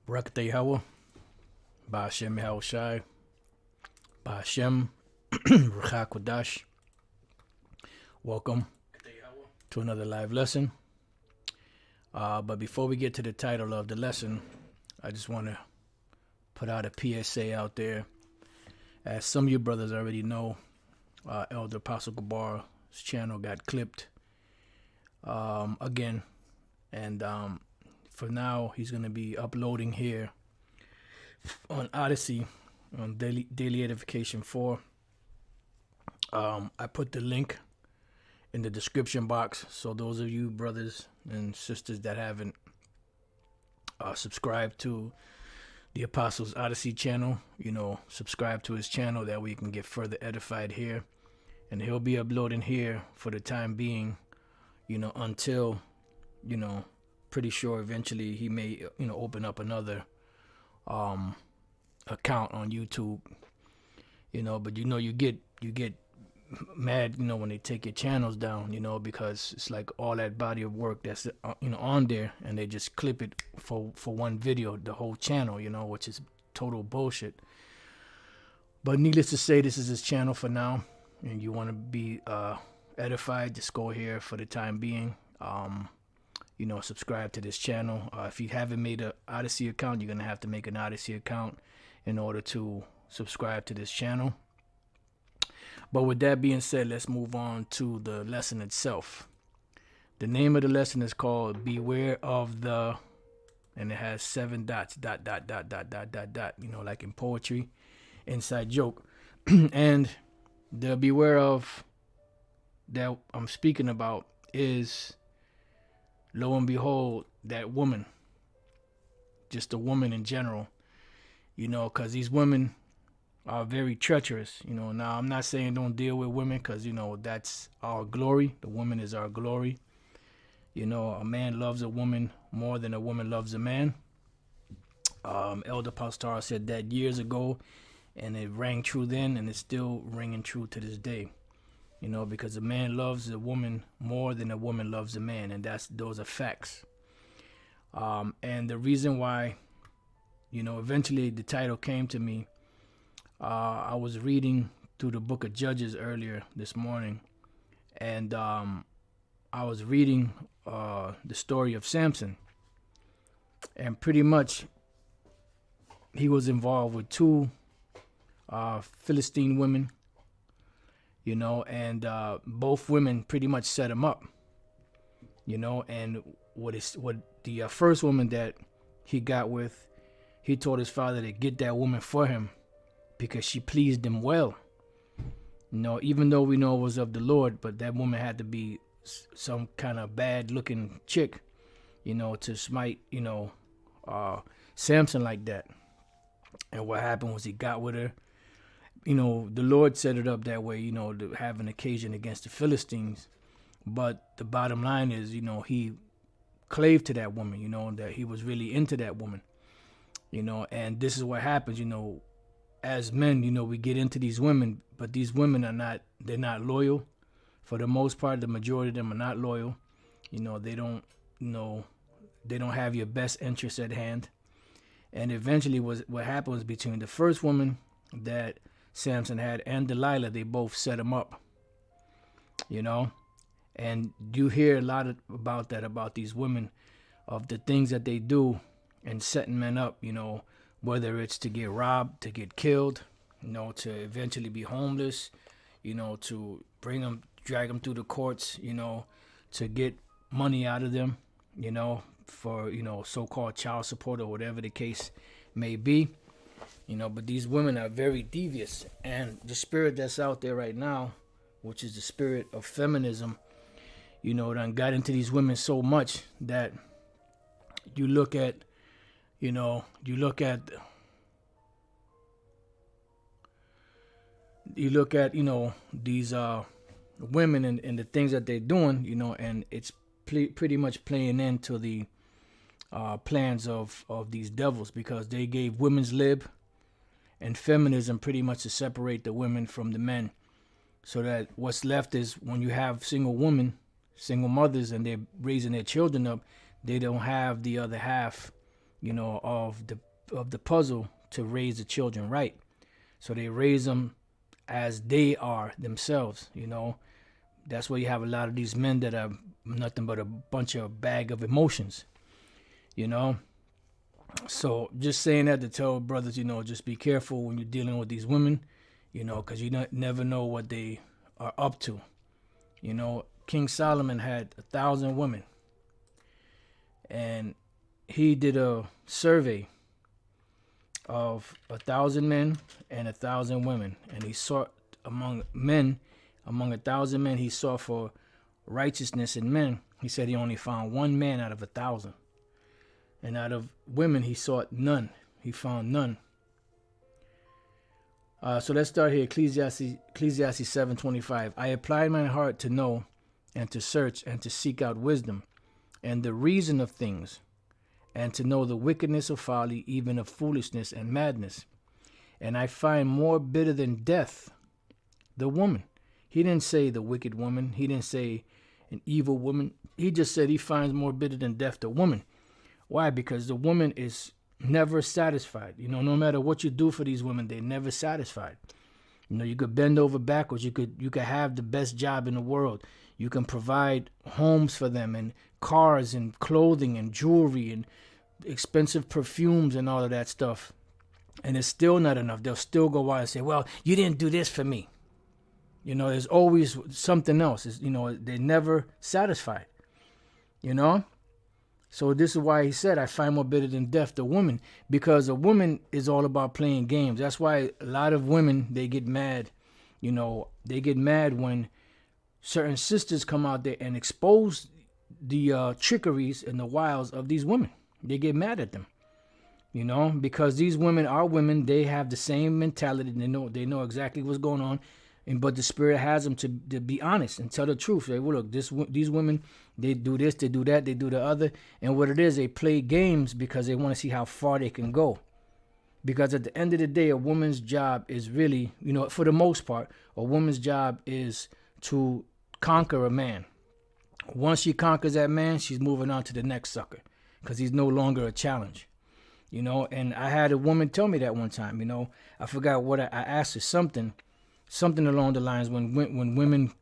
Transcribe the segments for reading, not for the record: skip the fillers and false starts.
Barakatay Hawa, Ba'ashem Yahweh Shai, Ba'ashem Ruchakwadash. Welcome to another live lesson. But before we get to the title of the lesson, I just want to put out a PSA out there. As some of you brothers already know, Elder Apostle Gabar's channel got clipped again. And for now, he's going to be uploading here on Odyssey on Daily Edification 4. I put the link in the description box, so those of you brothers and sisters that haven't subscribed to the Apostles Odyssey channel, subscribe to his channel, that way you can get further edified here. And he'll be uploading here for the time being, until, pretty sure eventually he may, open up another account on YouTube, but you get mad, when they take your channels down, because it's like all that body of work that's on there, and they just clip it for one video, the whole channel, which is total bullshit. But needless to say, this is his channel for now, and you want to be edified, just go here for the time being. Subscribe to this channel. If you haven't made an Odyssey account, you're gonna have to make an Odyssey account in order to subscribe to this channel. But with that being said, let's move on to the lesson itself. The name of the lesson is called Beware of the, and it has 7 dots, dot, dot, dot, dot, dot, dot, dot, like in poetry, inside joke. And the beware of that I'm speaking about is, lo and behold, that woman, just a woman in general, because these women are very treacherous. Now I'm not saying don't deal with women, because that's our glory. The woman is our glory. A man loves a woman more than a woman loves a man. Elder Pastor said that years ago, and it rang true then, and it's still ringing true to this day. Because a man loves a woman more than a woman loves a man, and those are facts. And the reason why, eventually the title came to me. I was reading through the book of Judges earlier this morning, and I was reading the story of Samson, and pretty much he was involved with 2 Philistine women, and both women pretty much set him up, and what the first woman that he got with, he told his father to get that woman for him because she pleased him well. Even though we know it was of the Lord, but that woman had to be some kind of bad looking chick, to smite, Samson like that. And what happened was he got with her. The Lord set it up that way, to have an occasion against the Philistines. But the bottom line is, he clave to that woman, that he was really into that woman, and this is what happens, as men, we get into these women, but these women they're not loyal. For the most part, the majority of them are not loyal. They don't have your best interests at hand. And eventually what happened was, between the first woman that Samson had and Delilah, they both set him up, and you hear a lot about these women, of the things that they do and setting men up, whether it's to get robbed, to get killed, to eventually be homeless, to drag them through the courts, to get money out of them, for, so-called child support or whatever the case may be. But these women are very devious, and the spirit that's out there right now, which is the spirit of feminism, done got into these women so much that you look at these women and the things that they're doing, and it's pretty much playing into the plans of these devils, because they gave women's lib and feminism pretty much to separate the women from the men, so that what's left is, when you have single mothers, and they're raising their children up, they don't have the other half of the puzzle to raise the children right. So they raise them as they are themselves. That's why you have a lot of these men that are nothing but a bunch of bag of emotions. So just saying that to tell brothers, just be careful when you're dealing with these women, because you never know what they are up to. King Solomon had 1,000 women, and he did a survey of 1,000 men and 1,000 women, and he sought among 1,000 men, he sought for righteousness in men. He said he only found one man out of 1,000, and out of women he sought none. He found none. So let's start here. Ecclesiastes 7:25. I applied my heart to know and to search and to seek out wisdom and the reason of things, and to know the wickedness of folly, even of foolishness and madness. And I find more bitter than death the woman. He didn't say the wicked woman. He didn't say an evil woman. He just said he finds more bitter than death the woman. Why? Because the woman is never satisfied. No matter what you do for these women, they're never satisfied. You could bend over backwards. You could have the best job in the world. You can provide homes for them and cars and clothing and jewelry and expensive perfumes and all of that stuff. And it's still not enough. They'll still go out and say, well, you didn't do this for me. There's always something else. They're never satisfied. So this is why he said, I find more bitter than death the woman, because a woman is all about playing games. That's why a lot of women, they get mad. They get mad when certain sisters come out there and expose the trickeries and the wiles of these women. They get mad at them, because these women are women. They have the same mentality. They know exactly what's going on. But the Spirit has them to be honest and tell the truth. They, well, look, these women, they do this, they do that, they do the other. And what it is, they play games because they want to see how far they can go. Because at the end of the day, a woman's job is really, for the most part, a woman's job is to conquer a man. Once she conquers that man, she's moving on to the next sucker because he's no longer a challenge. And I had a woman tell me that one time. I forgot what I asked her, something along the lines when women,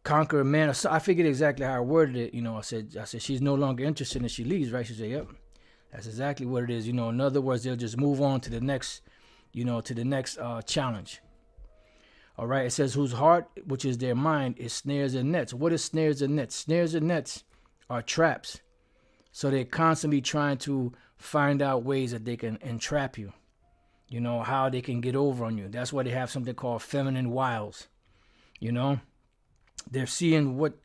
conquer a man. I figured exactly how I worded it. I said she's no longer interested and she leaves, right? She said, yep, that's exactly what it is. In other words, they'll just move on to the next, challenge. All right. It says whose heart, which is their mind, is snares and nets. What is snares and nets? Snares and nets are traps. So they're constantly trying to find out ways that they can entrap you. How they can get over on you. That's why they have something called feminine wiles. They're seeing what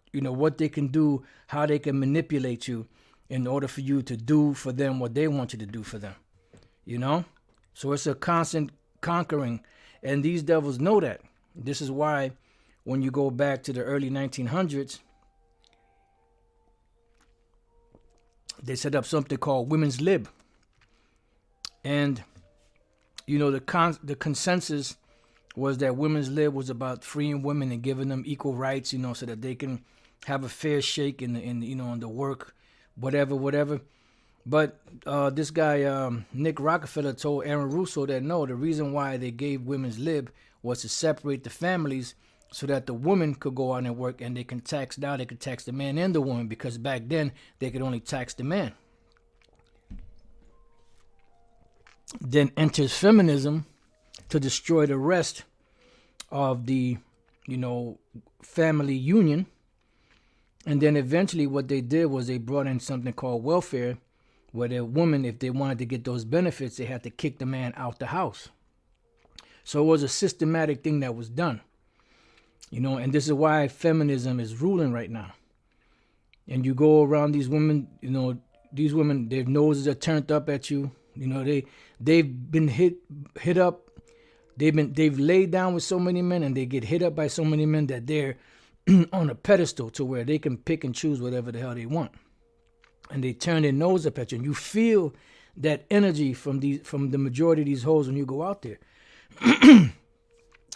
they can do, how they can manipulate you in order for you to do for them what they want you to do for them. So it's a constant conquering. And these devils know that. This is why when you go back to the early 1900s, they set up something called women's lib. And the consensus was that women's lib was about freeing women and giving them equal rights, so that they can have a fair shake in the work, whatever. But this guy, Nick Rockefeller, told Aaron Russo that no, the reason why they gave women's lib was to separate the families so that the woman could go out and work and they can tax. Now they could tax the man and the woman, because back then they could only tax the man. Then enters feminism to destroy the rest of the, family union. And then eventually what they did was they brought in something called welfare, where the woman, if they wanted to get those benefits, they had to kick the man out the house. So it was a systematic thing that was done. And this is why feminism is ruling right now. And you go around these women, their noses are turned up at you. They've been hit up. They've laid down with so many men, and they get hit up by so many men that they're on a pedestal to where they can pick and choose whatever the hell they want. And they turn their nose up at you, and you feel that energy from the majority of these hoes when you go out there.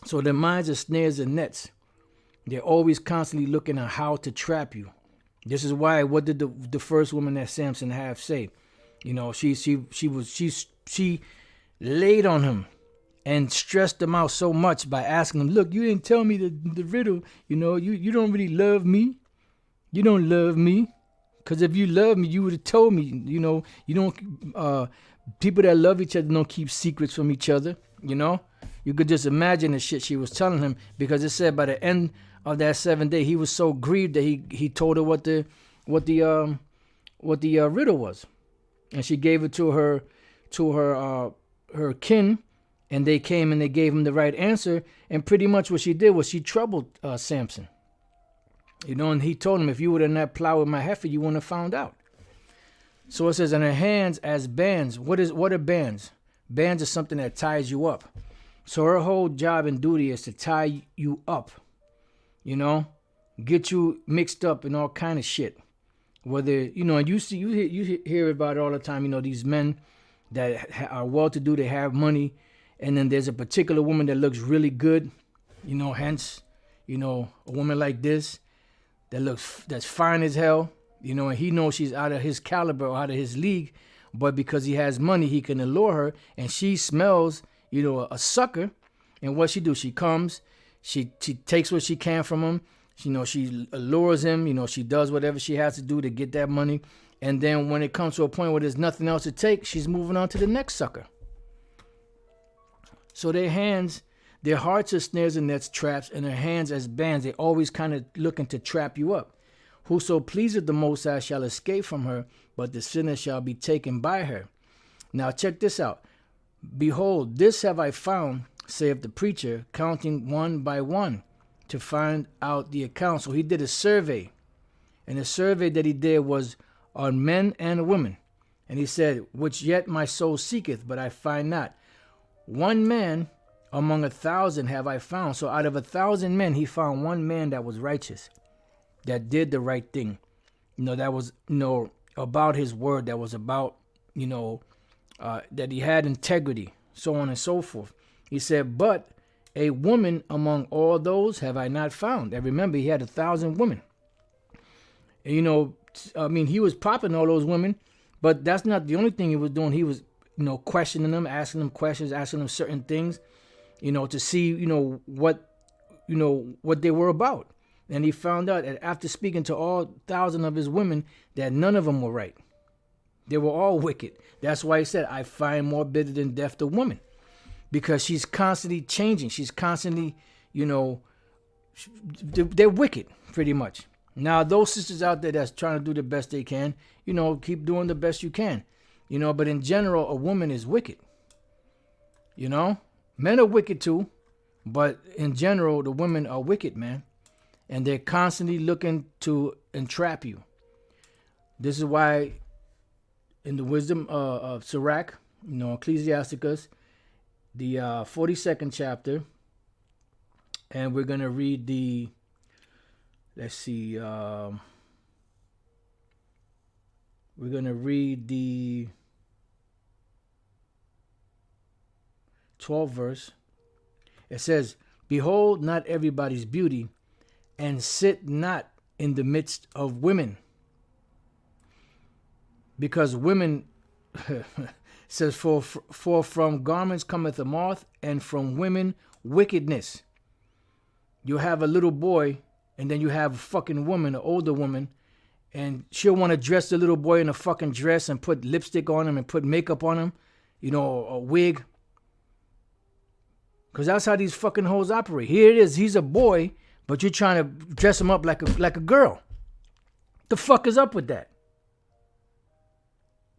So their minds are snares and nets. They're always constantly looking at how to trap you. This is why. What did the first woman that Samson have say? You know, she laid on him and stressed him out so much by asking him, "Look, you didn't tell me the riddle. You know, you don't really love me. You don't love me. Because if you love me, you would have told me. You know, you don't. People that love each other don't keep secrets from each other. You know, you could just imagine the shit she was telling him, because it said by the end of that 7th day, he was so grieved that he told her what the riddle was, and she gave it to her kin, and they came and they gave him the right answer. And pretty much what she did was she troubled Samson. You know, and he told him, if you would have not plowed with my heifer, you wouldn't have found out. So it says, in her hands as bands. What are bands? Bands is something that ties you up. So her whole job and duty is to tie you up. You know, get you mixed up in all kind of shit. Whether, you know, and you hear about it all the time. You know, these men that are well-to-do, they have money, and then there's a particular woman that looks really good. You know, hence, you know, a woman like this that's fine as hell. You know, and he knows she's out of his caliber or out of his league, but because he has money, he can allure her, and she smells, you know, a sucker. And what she do? She comes, she takes what she can from him. You know, she allures him. You know, she does whatever she has to do to get that money. And then when it comes to a point where there's nothing else to take, she's moving on to the next sucker. So their hearts are snares and nets, traps, and their hands as bands. They're always kind of looking to trap you up. Whoso pleaseth the Most High shall escape from her, but the sinner shall be taken by her. Now check this out. Behold, this have I found, saith the preacher, counting one by one to find out the account. So he did a survey, and the survey that he did was on men and women. And he said, which yet my soul seeketh, but I find not. One man among 1,000 have I found. So out of 1,000 men, he found one man that was righteous, that did the right thing. You know, that was, you know, about his word, that was about, you know, that he had integrity, so on and so forth. He said, but a woman among all those have I not found. And remember, he had 1,000 women. And, you know, I mean, he was popping all those women, but that's not the only thing he was doing. He was, you know, questioning them, asking them questions, asking them certain things, you know, to see, you know, what they were about. And he found out that after speaking to all 1,000 of his women, that none of them were right. They were all wicked. That's why he said, I find more bitter than death the woman. Because she's constantly changing. She's constantly, you know, they're wicked, pretty much. Now, those sisters out there that's trying to do the best they can, you know, keep doing the best you can. You know, but in general, a woman is wicked. You know, men are wicked too. But in general, the women are wicked, man. And they're constantly looking to entrap you. This is why in the wisdom of Sirach, you know, Ecclesiasticus, the 42nd chapter, and we're going to read the, let's see, we're going to read the 12th verse. It says, behold, not everybody's beauty, and sit not in the midst of women. Because women, says, for from garments cometh a moth, and from women wickedness. You have a little boy, and then you have a fucking woman, an older woman, and she'll want to dress the little boy in a fucking dress and put lipstick on him and put makeup on him, you know, a wig. Because that's how these fucking hoes operate. Here it is, he's a boy, but you're trying to dress him up like a girl. The fuck is up with that?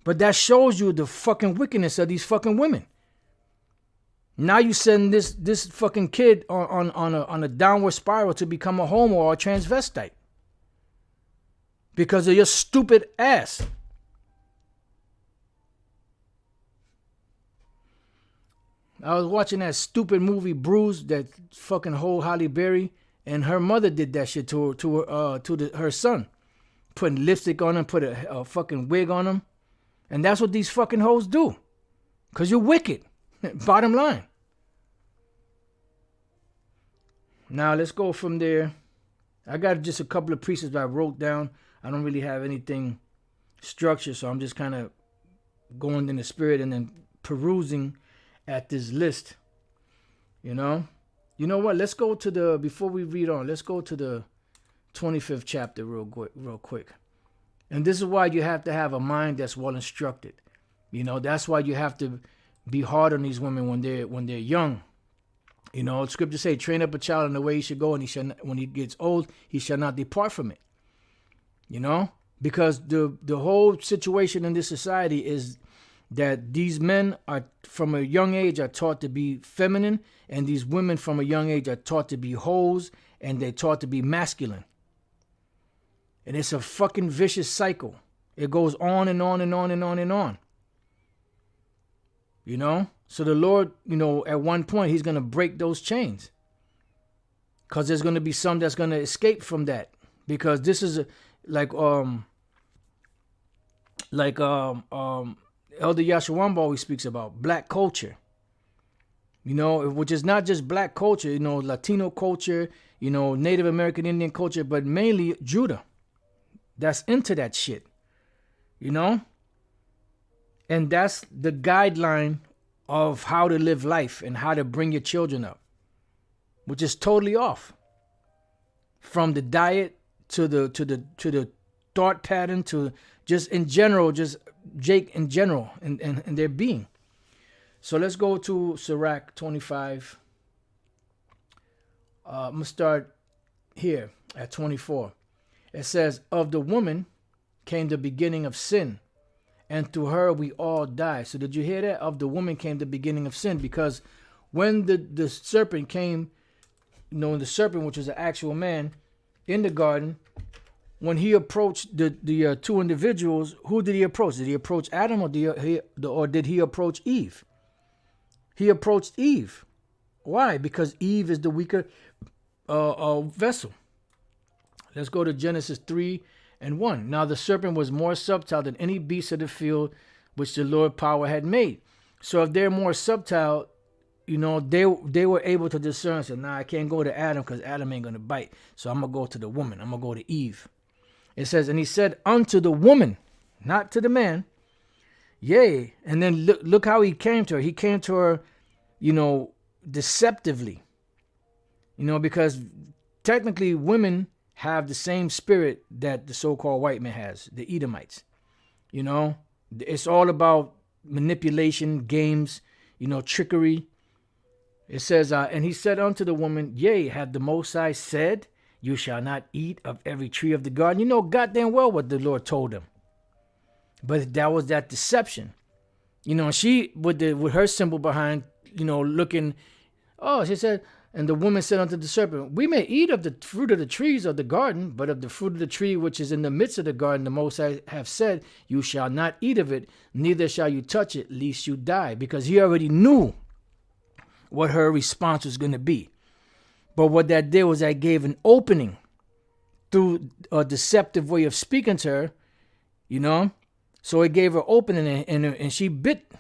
But that shows you the fucking wickedness of these fucking women. Now you send this fucking kid on a downward spiral to become a homo or a transvestite. Because of your stupid ass. I was watching that stupid movie Bruise, that fucking whole Halle Berry, and her mother did that shit to her son, putting lipstick on him, put a fucking wig on him, and that's what these fucking hoes do, cause you're wicked. Bottom line. Now let's go from there. I got just a couple of precepts I wrote down. I don't really have anything structured, so I'm just kind of going in the spirit and then perusing at this list. You know what? Let's go to before we read on. Let's go to the 25th chapter real quick. And this is why you have to have a mind that's well instructed. That's why you have to be hard on these women when they're young. Scripture say, train up a child in the way he should go, and when he gets old, he shall not depart from it. Because the whole situation in this society is that these men are from a young age are taught to be feminine, and these women from a young age are taught to be hoes, and they're taught to be masculine. And it's a fucking vicious cycle. It goes on and on and on and on and on. So the Lord, at one point, he's going to break those chains. Because there's going to be some that's going to escape from that. Because this is like Elder Yashawamba always speaks about black culture. Which is not just black culture, Latino culture, Native American Indian culture, but mainly Judah. That's into that shit. And that's the guideline of how to live life and how to bring your children up, which is totally off from the diet to the thought pattern to just in general, just Jake in general and their being. So let's go to Sirach 25. I'm going to start here at 24. It says, of the woman came the beginning of sin, and through her we all die. So did you hear that? Of the woman came the beginning of sin, because when the serpent came, the serpent, which was an actual man in the garden, when he approached the two individuals, who did he approach? Did he approach Adam, or did he approach Eve? He approached Eve. Why? Because Eve is the weaker vessel. Let's go to Genesis 3:1. Now the serpent was more subtle than any beast of the field which the Lord power had made. So if they're more subtle, they were able to discern and say, nah, I can't go to Adam because Adam ain't going to bite. So I'm going to go to the woman. I'm going to go to Eve. It says, and he said unto the woman, not to the man, yea. And then look how he came to her. He came to her, deceptively. Because technically women have the same spirit that the so-called white man has, the Edomites. It's all about manipulation, games, trickery. It says, and he said unto the woman, yea, hath the Most High said, you shall not eat of every tree of the garden. Goddamn well what the Lord told him. But that was that deception. She, with her symbol behind, looking, she said, and the woman said unto the serpent, we may eat of the fruit of the trees of the garden, but of the fruit of the tree which is in the midst of the garden, the Most High have said, you shall not eat of it, neither shall you touch it, lest you die. Because he already knew what her response was going to be. But what that did was that gave an opening through a deceptive way of speaking to her, So it gave her opening, and she bit,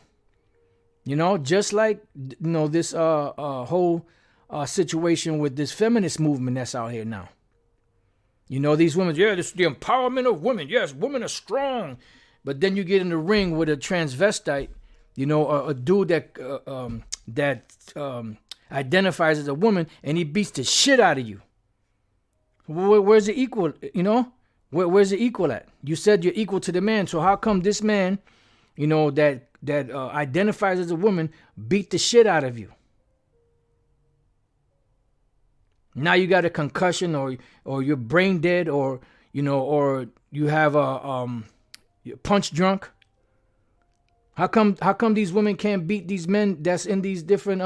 just like, this whole situation with this feminist movement that's out here now. These women, this is the empowerment of women. Yes, women are strong. But then you get in the ring with a transvestite, a dude that identifies as a woman, and he beats the shit out of you. Where's the equal, Where's the equal at? You said you're equal to the man. So how come this man, that identifies as a woman, beat the shit out of you? Now you got a concussion, or you're brain dead, or you have you're punch drunk. How come these women can't beat these men that's in these different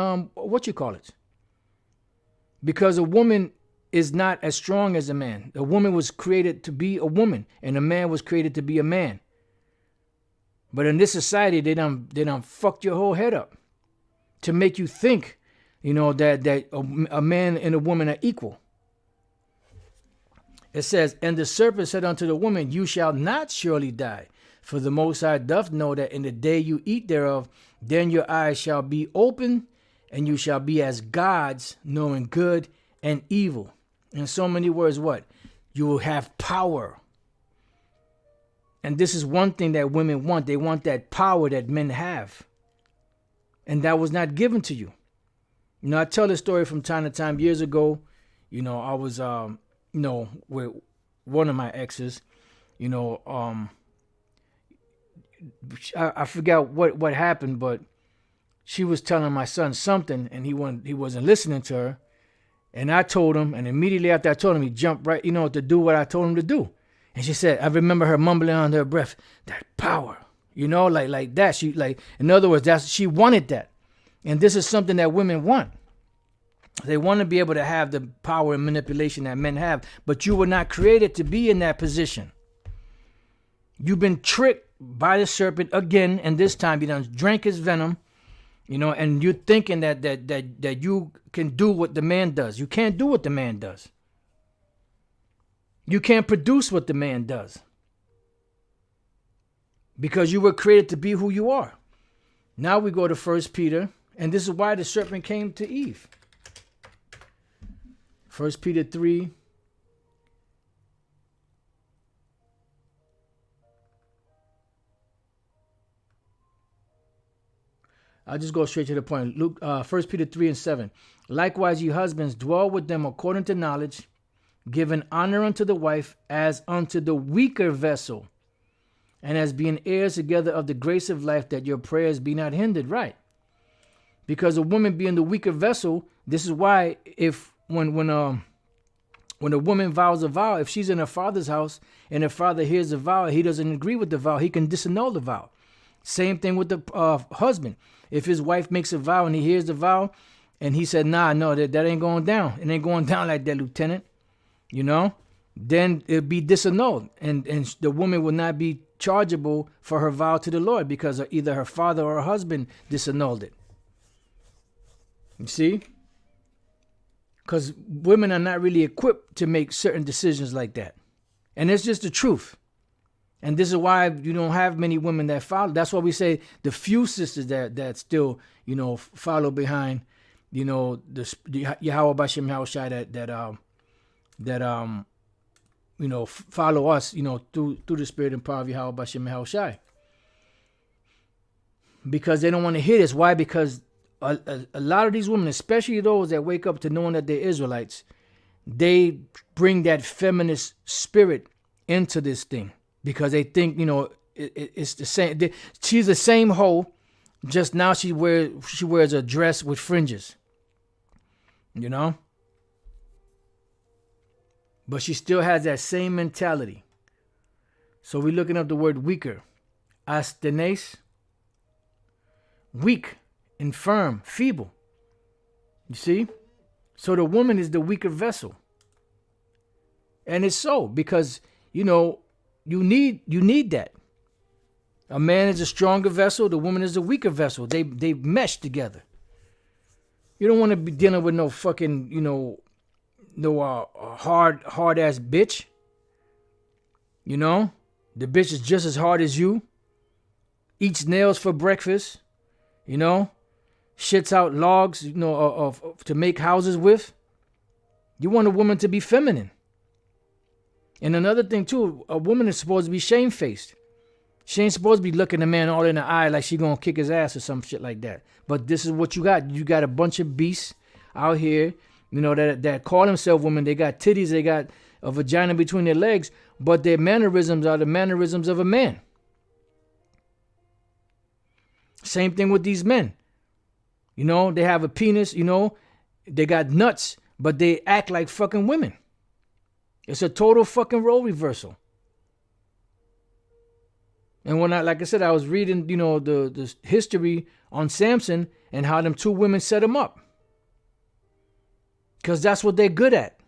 Because a woman is not as strong as a man. A woman was created to be a woman, and a man was created to be a man. But in this society, they done fucked your whole head up to make you think that a man and a woman are equal. It says, and the serpent said unto the woman, you shall not surely die. For the Most High doth know that in the day you eat thereof, then your eyes shall be open, and you shall be as gods, knowing good and evil. In so many words, what? You will have power. And this is one thing that women want. They want that power that men have. And that was not given to you. You know, I tell this story from time to time. Years ago, you know, I was, with one of my exes, you know, I forgot what happened, but she was telling my son something, and he wasn't listening to her. And I told him, and immediately after I told him, he jumped right, to do what I told him to do. And she said, I remember her mumbling under her breath, that power, like that. She in other words, she wanted that. And this is something that women want. They want to be able to have the power and manipulation that men have, but you were not created to be in that position. You've been tricked by the serpent again, and this time you done drank his venom, and you're thinking that you can do what the man does. You can't do what the man does. You can't produce what the man does. Because you were created to be who you are. Now we go to 1 Peter, and this is why the serpent came to Eve. 1 Peter 3. I'll just go straight to the point. 1 Peter 3 and 7. Likewise, ye husbands, dwell with them according to knowledge, giving honor unto the wife as unto the weaker vessel, and as being heirs together of the grace of life, that your prayers be not hindered. Right. Because a woman being the weaker vessel, this is why when a woman vows a vow, if she's in her father's house and her father hears the vow, he doesn't agree with the vow, he can disannul the vow. Same thing with the husband. If his wife makes a vow and he hears the vow and he said, no, that ain't going down. It ain't going down like that, Lieutenant. Then it'll be disannulled. And the woman will not be chargeable for her vow to the Lord because either her father or her husband disannulled it. You see? Because women are not really equipped to make certain decisions like that. And it's just the truth. And this is why you don't have many women that follow. That's why we say the few sisters that still, follow behind, the Yahweh Bashem Yahushai that follow us, through the spirit and power of Yahweh Bashem Yahushai. Because they don't want to hear this. Why? Because a lot of these women, especially those that wake up to knowing that they're Israelites, they bring that feminist spirit into this thing. Because they think, it's the same. She's the same hoe, just now she wears a dress with fringes. But she still has that same mentality. So we're looking up the word weaker. Asthenes, weak, infirm, feeble. You see? So the woman is the weaker vessel. And it's so because, you need that. A man is a stronger vessel. The woman is a weaker vessel. They mesh together. You don't want to be dealing with no fucking, hard ass bitch. The bitch is just as hard as you. Eats nails for breakfast. Shits out logs, to make houses with. You want a woman to be feminine. And another thing, too, a woman is supposed to be shamefaced. She ain't supposed to be looking a man all in the eye like she gonna kick his ass or some shit like that. But this is what you got. You got a bunch of beasts out here, that call themselves women. They got titties, they got a vagina between their legs, but their mannerisms are the mannerisms of a man. Same thing with these men. They have a penis, they got nuts, but they act like fucking women. It's a total fucking role reversal. And when I was reading, the history on Samson and how them two women set him up. Because that's what they're good at.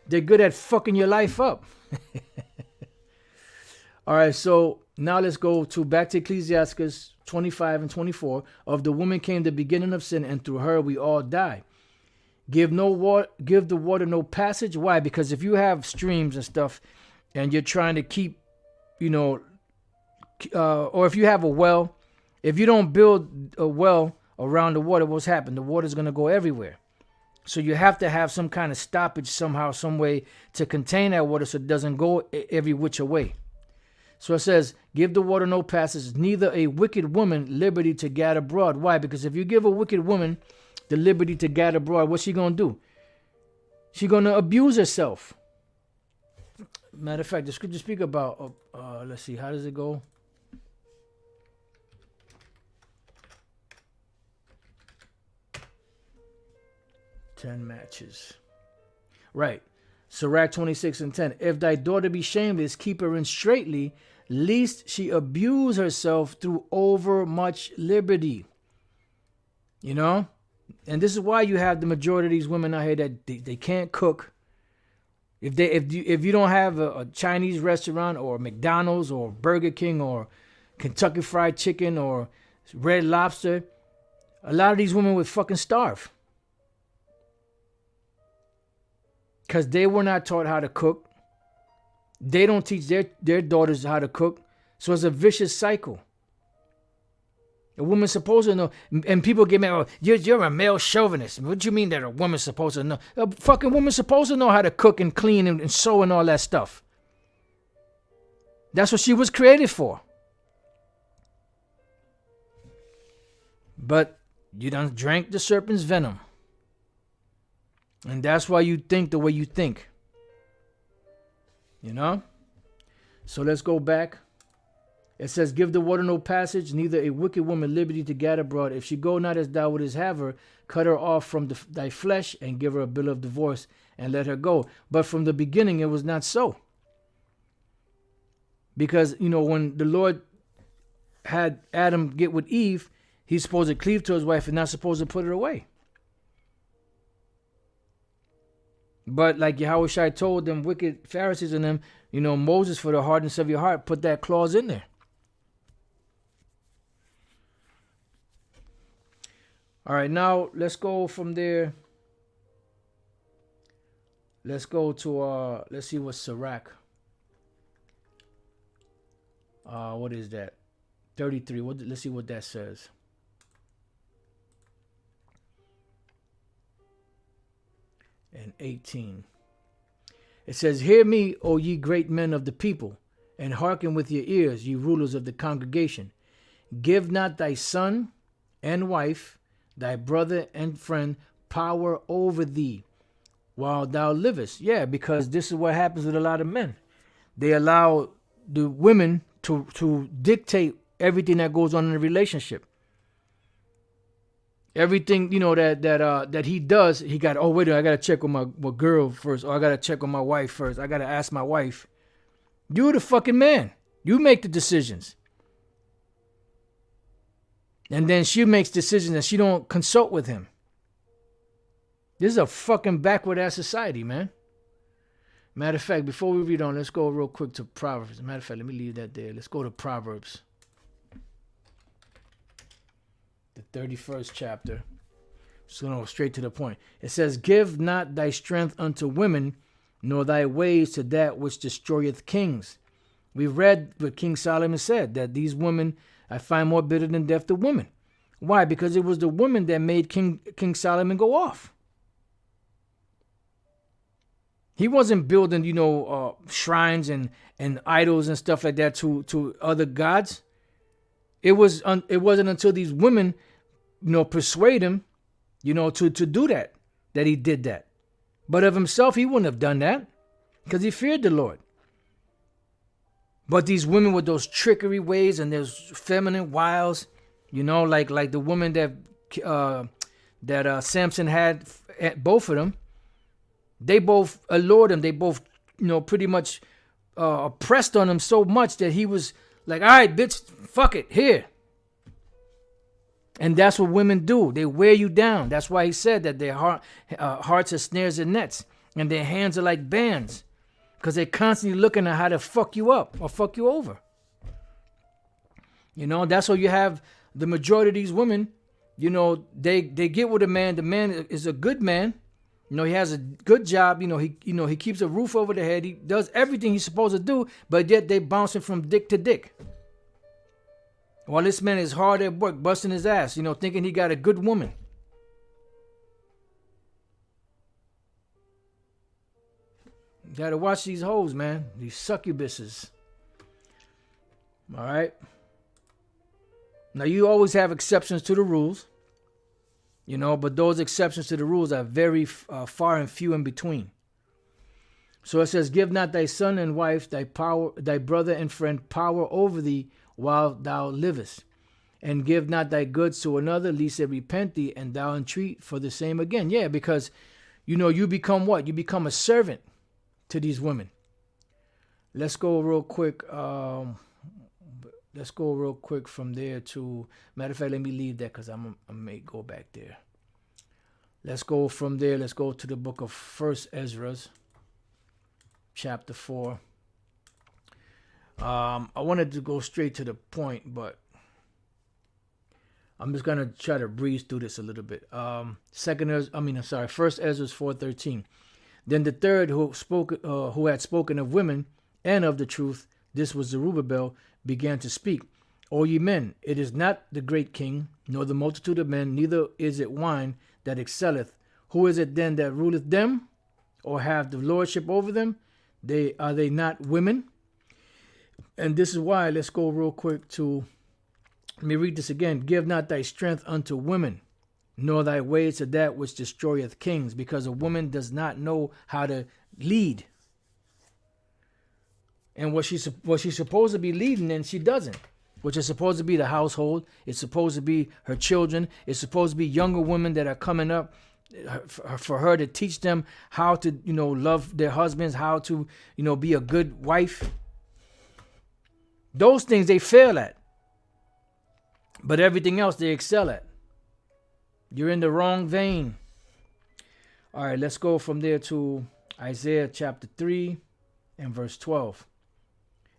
They're good at fucking your life up. All right, so now let's go back to Ecclesiastes 25 and 24. Of the woman came the beginning of sin, and through her we all die. Give the water no passage. Why? Because if you have streams and stuff and you're trying to keep, or if you have a well, if you don't build a well around the water, what's happened? The water's going to go everywhere. So you have to have some kind of stoppage somehow, some way to contain that water so it doesn't go every which way. So it says, give the water no passage, neither a wicked woman liberty to gad abroad. Why? Because if you give a wicked woman the liberty to gad abroad, what's she going to do? She's going to abuse herself. Matter of fact, the scripture speak about, let's see, how does it go? Ten matches. Right. Sirach 26:10. If thy daughter be shameless, keep her in straitly, lest she abuse herself through over much liberty. You know? And this is why you have the majority of these women out here that they can't cook. If you don't have a Chinese restaurant or McDonald's or Burger King or Kentucky Fried Chicken or Red Lobster, a lot of these women would fucking starve. Because they were not taught how to cook. They don't teach their daughters how to cook. So it's a vicious cycle. A woman's supposed to know. And people get mad, oh, you're a male chauvinist. What do you mean that a woman's supposed to know? A fucking woman's supposed to know how to cook and clean and sew and all that stuff. That's what she was created for. But you done drank the serpent's venom. And that's why you think the way you think. You know? So let's go back. It says, give the water no passage, neither a wicked woman liberty to gad abroad. If she go not as thou wouldest have her, cut her off from thy flesh and give her a bill of divorce and let her go. But from the beginning it was not so. Because, you know, when the Lord had Adam get with Eve, he's supposed to cleave to his wife and not supposed to put her away. But like Yahushua told them wicked Pharisees and them, you know, Moses, for the hardness of your heart, put that clause in there. All right, now let's go from there. Let's go to, let's see what Sirach. What is that? 33. Let's see what that says. And 18. It says, hear me, O ye great men of the people, and hearken with your ears, ye rulers of the congregation. Give not thy son and wife, thy brother and friend, power over thee while thou livest. Yeah, because this is what happens with a lot of men. They allow the women to dictate everything that goes on in a relationship. Everything, you know, that he does, he got, oh, wait a minute, I got to check with my girl first, or I got to check with my wife first. I got to ask my wife. You're the fucking man. You make the decisions. And then she makes decisions and she don't consult with him. This is a fucking backward-ass society, man. Matter of fact, before we read on, let's go real quick to Proverbs. Matter of fact, let me leave that there. Let's go to Proverbs. The 31st chapter. Just going to go straight to the point. It says, give not thy strength unto women, nor thy ways to that which destroyeth kings. We read what King Solomon said, that these women I find more bitter than death to women. Why? Because it was the woman that made King Solomon go off. He wasn't building, you know, shrines and idols and stuff like that to other gods. It wasn't until these women, you know, persuade him, you know, to do that he did that. But of himself, he wouldn't have done that because he feared the Lord. But these women with those trickery ways and those feminine wiles, you know, like the woman that Samson had, both of them, they both allured him. They both, you know, pretty much oppressed on him so much that he was like, all right, bitch, fuck it, here. And that's what women do. They wear you down. That's why he said that their hearts are snares and nets, and their hands are like bands, because they're constantly looking at how to fuck you up or fuck you over. You know, that's why you have the majority of these women, you know, they get with a man. The man is a good man. You know, he has a good job. You know, he keeps a roof over the head. He does everything he's supposed to do, but yet they bouncing from dick to dick. While this man is hard at work, busting his ass, you know, thinking he got a good woman. You gotta watch these hoes, man. These succubuses. All right. Now, you always have exceptions to the rules, but those exceptions to the rules are very far and few in between. So it says, give not thy son and wife, thy brother and friend power over thee while thou livest. And give not thy goods to another, lest it repent thee, and thou entreat for the same again. Yeah, because, you become what? You become a servant to these women. Let's go real quick. Let's go real quick from there to, matter of fact, let me leave that because I may go back there. Let's go from there. Let's go to the book of 1 Ezra, chapter 4. I wanted to go straight to the point, but I'm just gonna try to breeze through this a little bit. 1 Ezra 4:13. Then the third who had spoken of women and of the truth, this was Zerubbabel, began to speak. O ye men, it is not the great king, nor the multitude of men, neither is it wine that excelleth. Who is it then that ruleth them, or have the lordship over them? Are they not women? And this is why, let's go real quick to, let me read this again. Give not thy strength unto women, nor thy ways to that which destroyeth kings, because a woman does not know how to lead. And what she's supposed to be leading, and she doesn't. Which is supposed to be the household. It's supposed to be her children. It's supposed to be younger women that are coming up for her to teach them how to, love their husbands, how to, be a good wife. Those things they fail at. But everything else they excel at. You're in the wrong vein. All right, let's go from there to Isaiah chapter 3 and verse 12.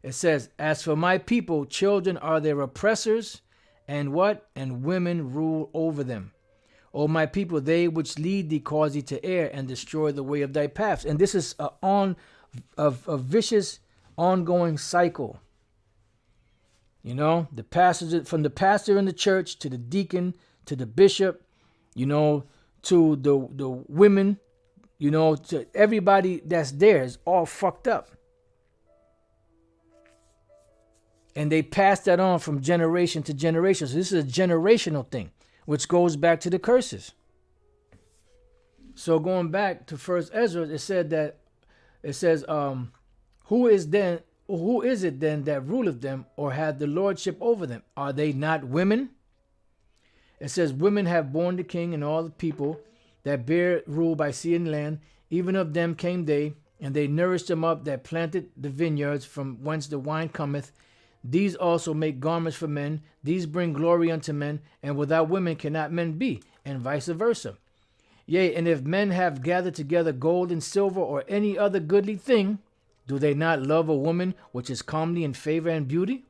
It says, as for my people, children are their oppressors, and what? And women rule over them. O my people, they which lead thee cause thee to err and destroy the way of thy paths. And this is a vicious, ongoing cycle. The pastors, from the pastor in the church to the deacon to the bishop, to the women, to everybody that's there is all fucked up. And they pass that on from generation to generation. So this is a generational thing, which goes back to the curses. So going back to 1 Ezra, it says, who is it then that ruleth them, or hath the lordship over them? Are they not women? It says, women have borne the king and all the people that bear rule by sea and land. Even of them came they, and they nourished them up that planted the vineyards from whence the wine cometh. These also make garments for men. These bring glory unto men, and without women cannot men be, and vice versa. Yea, and if men have gathered together gold and silver or any other goodly thing, do they not love a woman which is comely in favor and beauty?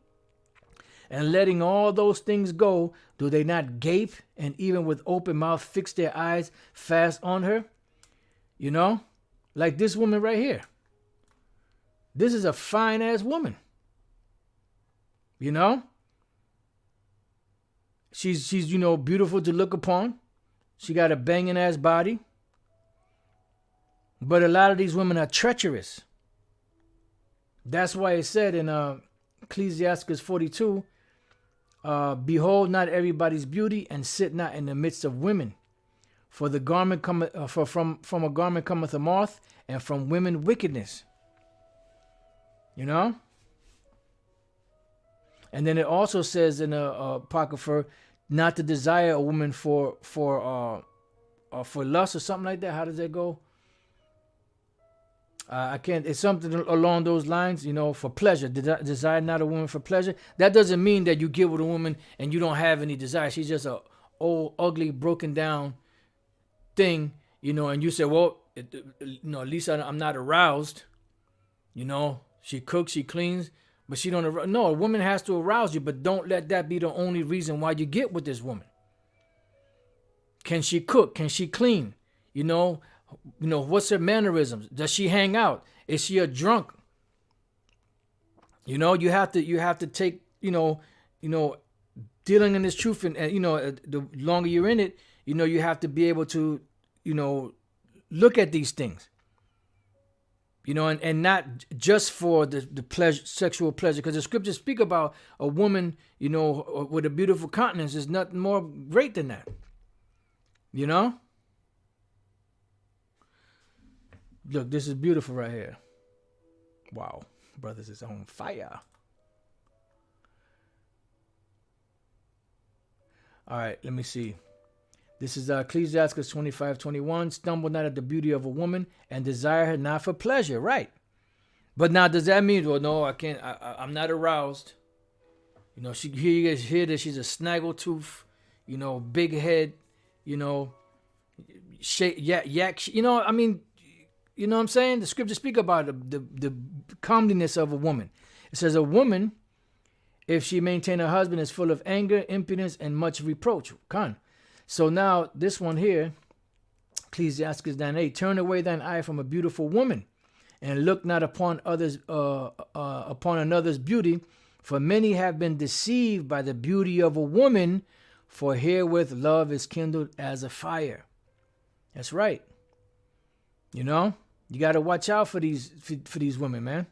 And letting all those things go, do they not gape and even with open mouth fix their eyes fast on her? Like this woman right here. This is a fine ass woman. She's beautiful to look upon. She got a banging ass body. But a lot of these women are treacherous. That's why it said in Ecclesiastes 42, behold not everybody's beauty, and sit not in the midst of women. For the garment cometh from a garment cometh a moth, and from women wickedness. And then it also says in Apocrypha not to desire a woman for lust or something like that. How does that go? I can't. It's something along those lines. For pleasure. Desire not a woman for pleasure. That doesn't mean that you get with a woman and you don't have any desire. She's just a old, ugly, broken down thing. And you say, well, at least I'm not aroused. She cooks, she cleans. But she don't. No, a woman has to arouse you, but don't let that be the only reason why you get with this woman. Can she cook? Can she clean? What's her mannerisms? Does she hang out? Is she a drunk? You have to take, dealing in this truth, and the longer you're in it, you have to be able to, look at these things. and not just for the pleasure, sexual pleasure, because the scriptures speak about a woman, with a beautiful countenance. There's nothing more great than that. Look, this is beautiful right here. Wow, brothers is on fire. All right, let me see. This is Ecclesiastes 25:21. Stumble not at the beauty of a woman, and desire her not for pleasure. Right. But now, does that mean, well, no, I can't, I'm not aroused. You guys hear that she's a snaggletooth, big head, yak. I mean, you know what I'm saying? The scriptures speak about the comeliness of a woman. It says a woman, if she maintain her husband, is full of anger, impudence, and much reproach. So now this one here, Ecclesiastes 9:8, turn away thine eye from a beautiful woman, and look not upon another's beauty, for many have been deceived by the beauty of a woman, for herewith love is kindled as a fire. That's right. You got to watch out for these women, man.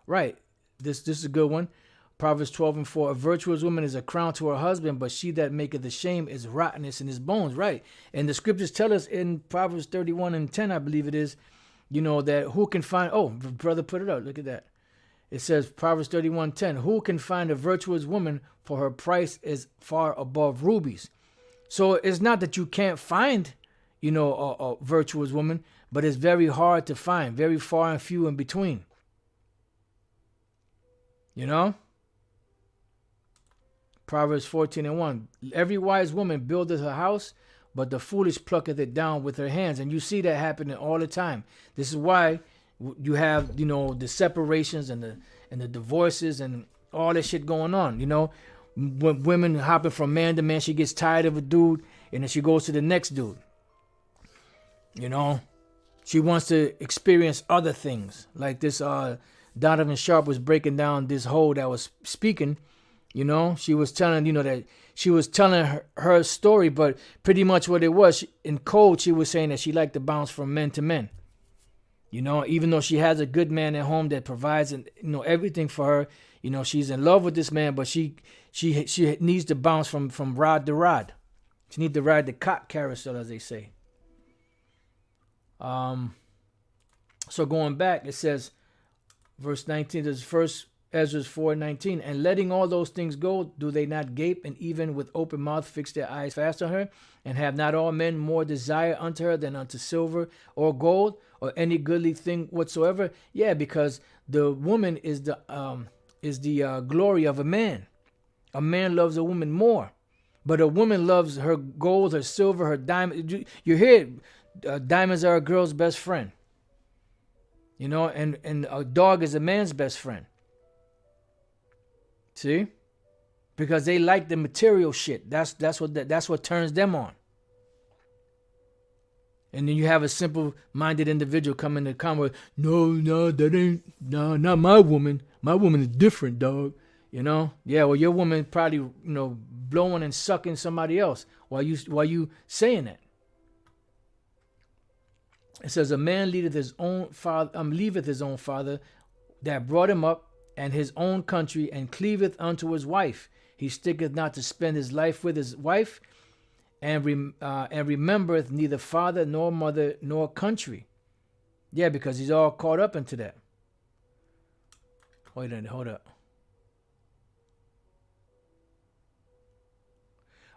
Right. This is a good one. Proverbs 12:4, a virtuous woman is a crown to her husband, but she that maketh the shame is rottenness in his bones. Right. And the scriptures tell us in Proverbs 31:10, I believe it is, that who can find, brother put it up, look at that. It says, Proverbs 31:10, who can find a virtuous woman, for her price is far above rubies. So it's not that you can't find, a virtuous woman, but it's very hard to find, very far and few in between. Proverbs 14:1, every wise woman buildeth her house, but the foolish plucketh it down with her hands. And you see that happening all the time. This is why you have, the separations and the divorces and all that shit going on. When women hopping from man to man, she gets tired of a dude and then she goes to the next dude. She wants to experience other things. Like this Donovan Sharp was breaking down this hoe that was speaking. She was telling, that she was telling her story, but pretty much what it was, in code, she was saying that she liked to bounce from men to men. Even though she has a good man at home that provides, everything for her, she's in love with this man, but she needs to bounce from rod to rod. She needs to ride the cock carousel, as they say. So going back, it says, verse 19, this is first Ezra 4:19, and letting all those things go, do they not gape, and even with open mouth fix their eyes fast on her? And have not all men more desire unto her than unto silver or gold or any goodly thing whatsoever? Yeah, because the woman is the glory of a man. A man loves a woman more, but a woman loves her gold, her silver, her diamond. You hear it, diamonds are a girl's best friend. And a dog is a man's best friend. See? Because they like the material shit. That's what turns them on. And then you have a simple-minded individual come in the comment, no, that ain't, no, not my woman. My woman is different, dog. Yeah, well, your woman probably, blowing and sucking somebody else while you saying that. It says, a man leaveth his own father that brought him up, and his own country, and cleaveth unto his wife. He sticketh not to spend his life with his wife, and remembereth neither father nor mother nor country. Yeah, because he's all caught up into that. Wait a minute, hold up.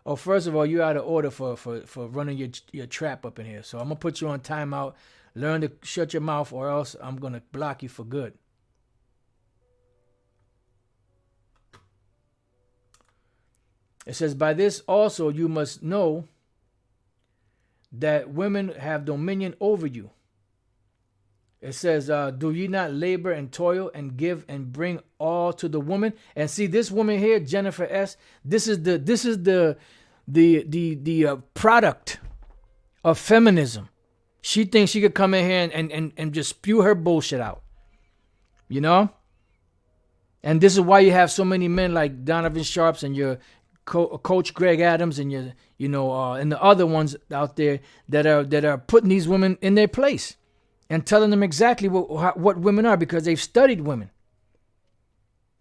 Oh, first of all, you're out of order for running your trap up in here. So I'm going to put you on timeout. Learn to shut your mouth, or else I'm going to block you for good. It says, by this also you must know that women have dominion over you. It says, do ye not labor and toil and give and bring all to the woman? And see, this woman here, Jennifer S., this is the product of feminism. She thinks she could come in here and just spew her bullshit out. And this is why you have so many men like Donovan Sharps and your Coach Greg Adams and and the other ones out there that are putting these women in their place and telling them exactly what women are, because they've studied women.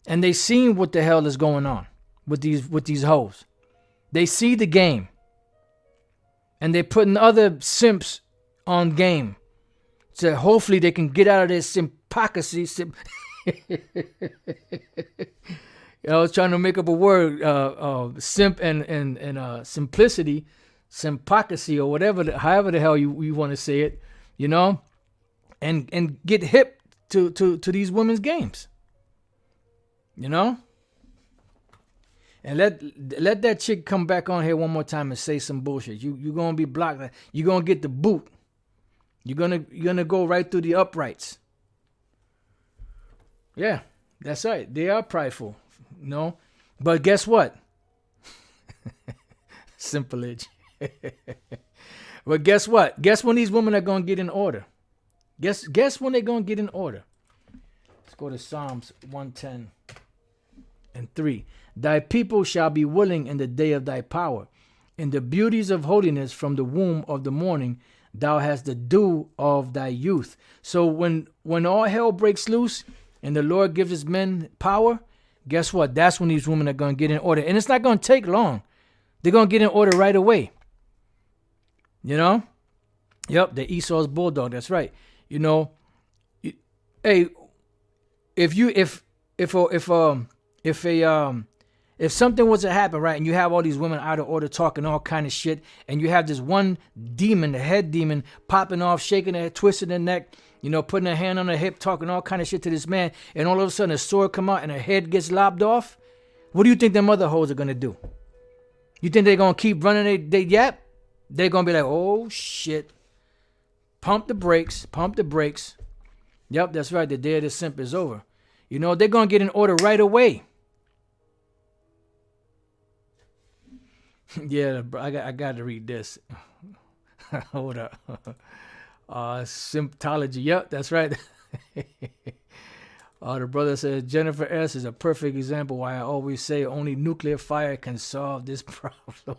And they seen what the hell is going on with these hoes. They see the game. And they're putting other simps on game. So hopefully they can get out of this simpocracy. I was trying to make up a word, simp and simplicity, simpocracy, or whatever, however the hell you want to say it, you know, and get hip to these women's games, you know. And let that chick come back on here one more time and say some bullshit. You're gonna be blocked. You're gonna get the boot. You're gonna go right through the uprights. Yeah, that's right. They are prideful, no. But guess what? Simplage. But guess what? Guess when these women are gonna get in order. Guess when they're gonna get in order. Let's go to Psalms 110:3. Thy people shall be willing in the day of thy power. In the beauties of holiness from the womb of the morning, thou hast the dew of thy youth. So when all hell breaks loose and the Lord gives his men power, guess what? That's when these women are going to get in order. And it's not going to take long. They're going to get in order right away. You know? Yep, the Esau's bulldog. That's right. You know, hey, if something was to happen, right, and you have all these women out of order talking all kind of shit, and you have this one demon, the head demon, popping off, shaking their head, twisting their neck, you know, putting a hand on her hip, talking all kind of shit to this man, and all of a sudden a sword come out and her head gets lopped off, what do you think them other hoes are going to do? You think they're going to keep running they yap? They're going to be like, oh, shit. Pump the brakes. Yep, that's right. The day of the simp is over. You know, they're going to get in order right away. Yeah, I got to read this. Hold up. Symptology. Yep, that's right. The brother says, Jennifer S. is a perfect example why I always say only nuclear fire can solve this problem.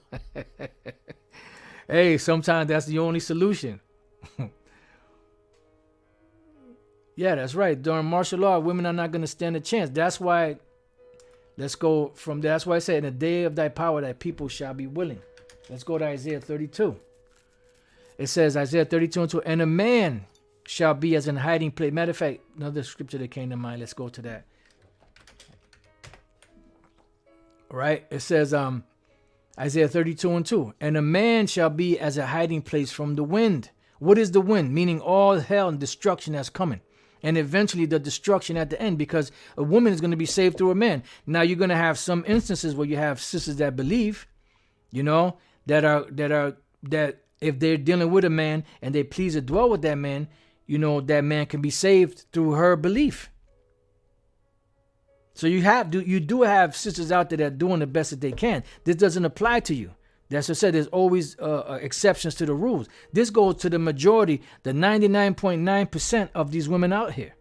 Hey, sometimes that's the only solution. Yeah, that's right. During martial law, women are not going to stand a chance. That's why, let's go from there. That's why I say, in the day of thy power, thy people shall be willing. Let's go to Isaiah 32. It says, Isaiah 32:2, and a man shall be as in hiding place. Matter of fact, another scripture that came to mind. Let's go to that. Right? It says, Isaiah 32:2, and a man shall be as a hiding place from the wind. What is the wind? Meaning all hell and destruction that's coming. And eventually the destruction at the end, because a woman is going to be saved through a man. Now you're going to have some instances where you have sisters that believe, you know, that if they're dealing with a man and they please to dwell with that man, you know, that man can be saved through her belief. So you do have sisters out there that are doing the best that they can. This doesn't apply to you. That's what I said. There's always exceptions to the rules. This goes to the majority, the 99.9% of these women out here,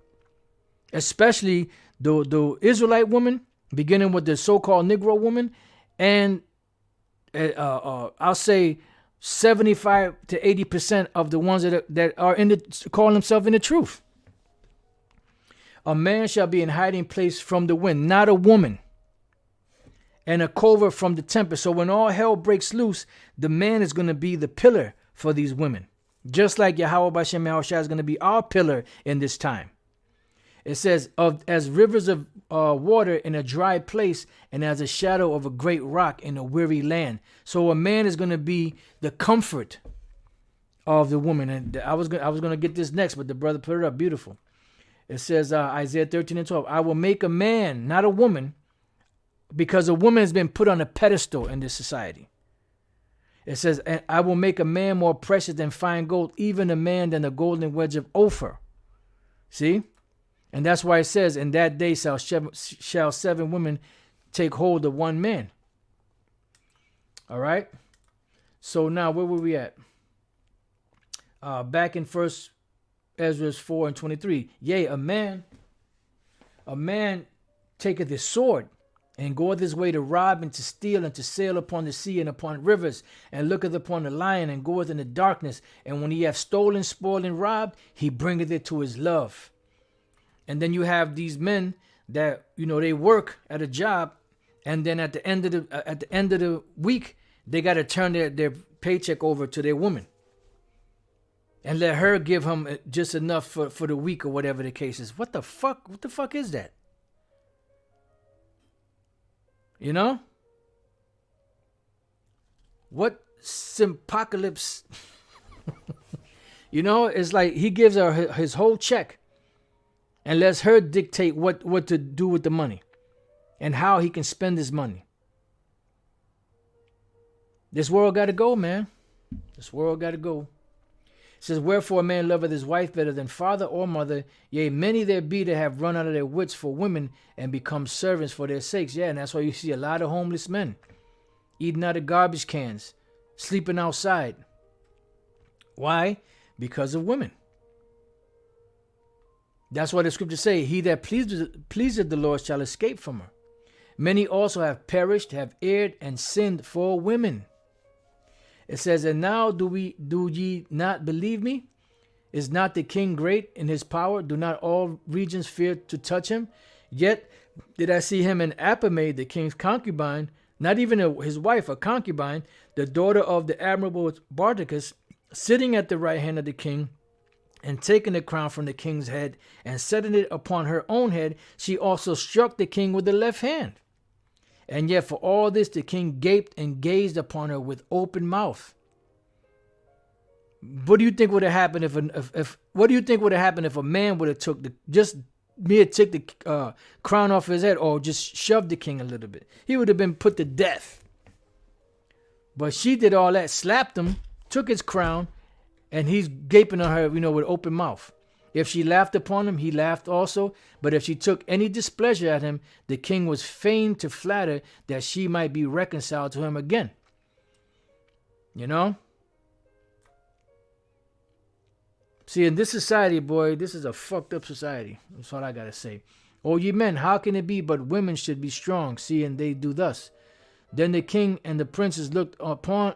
especially the Israelite woman, beginning with the so-called Negro woman, and I'll say 75 to 80% of the ones that are calling themselves in the truth. A man shall be in hiding place from the wind, not a woman, and a covert from the tempest. So when all hell breaks loose, the man is going to be the pillar for these women. Just like Yahweh B'Shem Yahushua is going to be our pillar in this time. It says, as rivers of water in a dry place, and as a shadow of a great rock in a weary land. So a man is going to be the comfort of the woman. And I was going to get this next, but the brother put it up beautiful. It says, Isaiah 13:12, I will make a man, not a woman, because a woman has been put on a pedestal in this society. It says, and I will make a man more precious than fine gold, even a man than the golden wedge of Ophir. See? And that's why it says, in that day shall 7 women take hold of one man. All right? So now, where were we at? Back in 1 Ezra 4:23. Yea, a man taketh his sword and goeth his way to rob and to steal and to sail upon the sea and upon rivers, and looketh upon the lion and goeth in the darkness. And when he hath stolen, spoiled, and robbed, he bringeth it to his love. And then you have these men that, they work at a job, and then at the end of the week, they got to turn their paycheck over to their woman and let her give him just enough for the week or whatever the case is. What the fuck? What the fuck is that? What sympacalypse? It's like he gives her his whole check and lets her dictate what to do with the money and how he can spend his money. This world got to go, man. This world got to go. It says, wherefore a man loveth his wife better than father or mother. Yea, many there be that have run out of their wits for women and become servants for their sakes. Yeah, and that's why you see a lot of homeless men eating out of garbage cans, sleeping outside. Why? Because of women. That's why the scriptures say, he that pleaseth the Lord shall escape from her. Many also have perished, have erred, and sinned for women. It says, and now do ye not believe me? Is not the king great in his power? Do not all regions fear to touch him? Yet did I see him in Apamade, the king's concubine, not even his wife, a concubine, the daughter of the admirable Barticus, sitting at the right hand of the king, and taking the crown from the king's head, and setting it upon her own head, she also struck the king with the left hand. And yet for all this the king gaped and gazed upon her with open mouth. What do you think would have happened if a man would have took the crown off his head, or just shoved the king a little bit? He would have been put to death. But she did all that, slapped him, took his crown, and he's gaping on her, with open mouth. If she laughed upon him, he laughed also. But if she took any displeasure at him, the king was fain to flatter that she might be reconciled to him again. See, in this society, boy, this is a fucked up society. That's all I gotta say. O ye men, how can it be but women should be strong, seeing they do thus? Then the king and the princes looked upon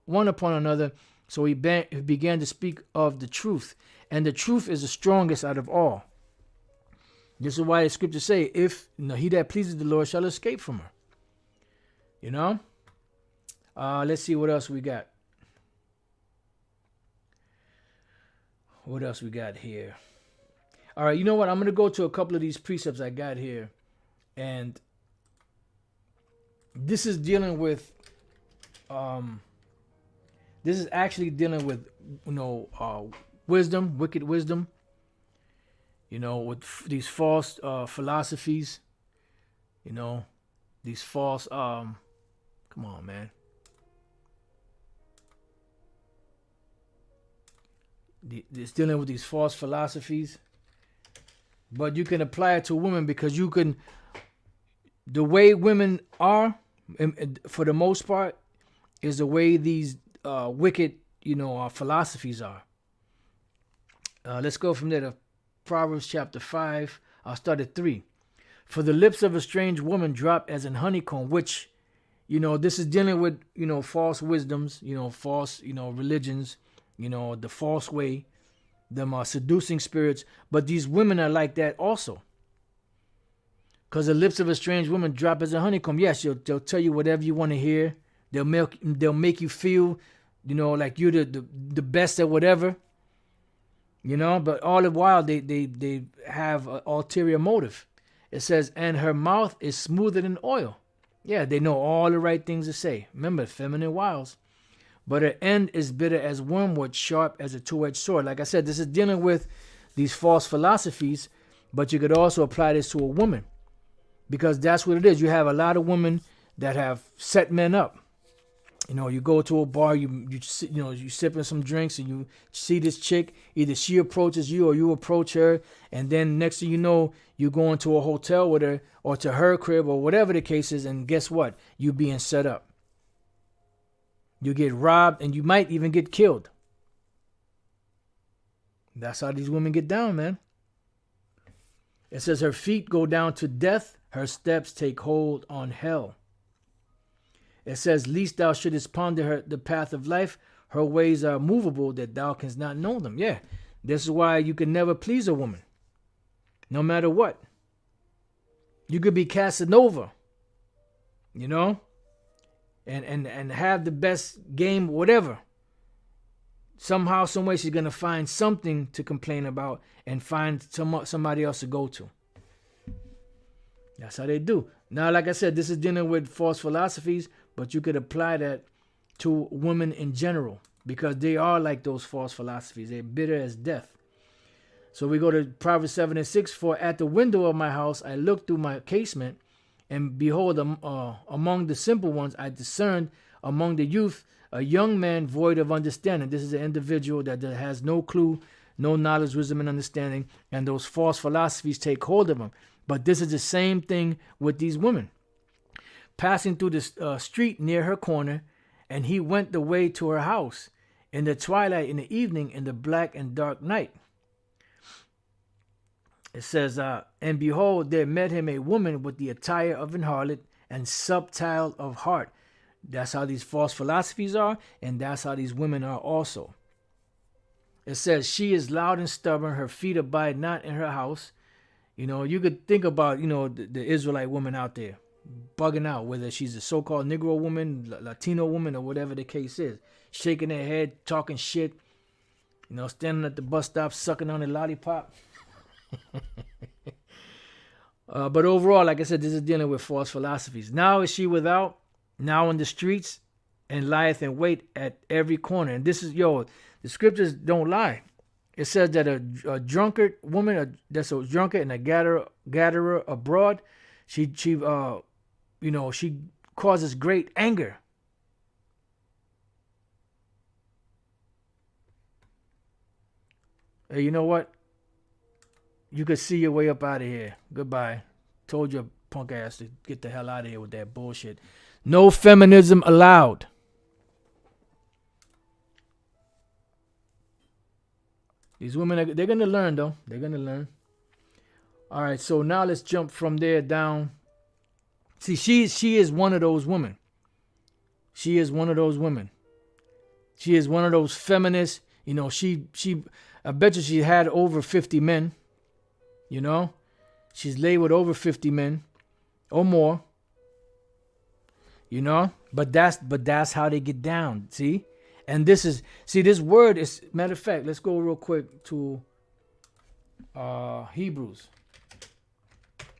one upon another, so he began to speak of the truth. And the truth is the strongest out of all. This is why the scriptures say, he that pleases the Lord shall escape from her. Let's see what else we got. What else we got here? All right, you know what? I'm going to go to a couple of these precepts I got here. And this is dealing with, this is actually dealing with, wisdom, wicked wisdom, with these false philosophies, these false, come on, man. It's dealing with these false philosophies, but you can apply it to women because the way women are, for the most part, is the way these wicked, philosophies are. Let's go from there to Proverbs chapter 5. I'll start at 3. For the lips of a strange woman drop as an honeycomb, which, this is dealing with, false wisdoms, false, religions, the false way, them seducing spirits. But these women are like that also. Because the lips of a strange woman drop as a honeycomb. Yes, they'll tell you whatever you want to hear. They'll make you feel, like you're the best at whatever. But all the while they have an ulterior motive. It says, and her mouth is smoother than oil. Yeah, they know all the right things to say. Remember, feminine wiles. But her end is bitter as wormwood, sharp as a two-edged sword. Like I said, this is dealing with these false philosophies, but you could also apply this to a woman, because that's what it is. You have a lot of women that have set men up. You go to a bar, you sipping some drinks, and you see this chick. Either she approaches you or you approach her, and then next thing you know, you go into a hotel with her or to her crib or whatever the case is, and guess what? You being set up. You get robbed, and you might even get killed. That's how these women get down, man. It says her feet go down to death, Her steps take hold on hell. It says, least thou shouldest ponder the path of life. Her ways are movable, that thou canst not know them. Yeah, this is why you can never please a woman, no matter what. You could be Casanova, you know, and have the best game, whatever. Somehow, some way, she's going to find something to complain about and find somebody else to go to. That's how they do. Now, like I said, this is dealing with false philosophies, but you could apply that to women in general, because they are like those false philosophies. They're bitter as death. So we go to Proverbs 7:6. For at the window of my house I looked through my casement, and behold, among the simple ones I discerned among the youth a young man void of understanding. This is an individual that has no clue, no knowledge, wisdom, and understanding, and those false philosophies take hold of him. But this is the same thing with these women. Passing through the street near her corner, and he went the way to her house in the twilight, in the evening, in the black and dark night. It says, and behold, there met him a woman with the attire of an harlot and subtile of heart. That's how these false philosophies are, and that's how these women are also. It says, she is loud and stubborn, her feet abide not in her house. You know, you could think about, you know, the Israelite woman out there bugging out, whether she's a so-called Negro woman, Latino woman, or whatever the case is, shaking their head, talking shit, you know, standing at the bus stop, sucking on a lollipop. But overall, like I said, this is dealing with false philosophies. Now is she without, now in the streets, and lieth in wait at every corner. And this is, the scriptures don't lie. It says that a drunkard woman, that's a drunkard and a gatherer abroad, she causes great anger. Hey, you know what? You could see your way up out of here. Goodbye. Told your punk ass to get the hell out of here with that bullshit. No feminism allowed. These women, they're going to learn, though. They're going to learn. All right, so now let's jump from there down. See, she is one of those women. She is one of those women. She is one of those feminists. You know, I bet you she had over 50 men. You know, she's laid with over 50 men or more. You know, but that's how they get down. See, and this word is, matter of fact, let's go real quick to Hebrews.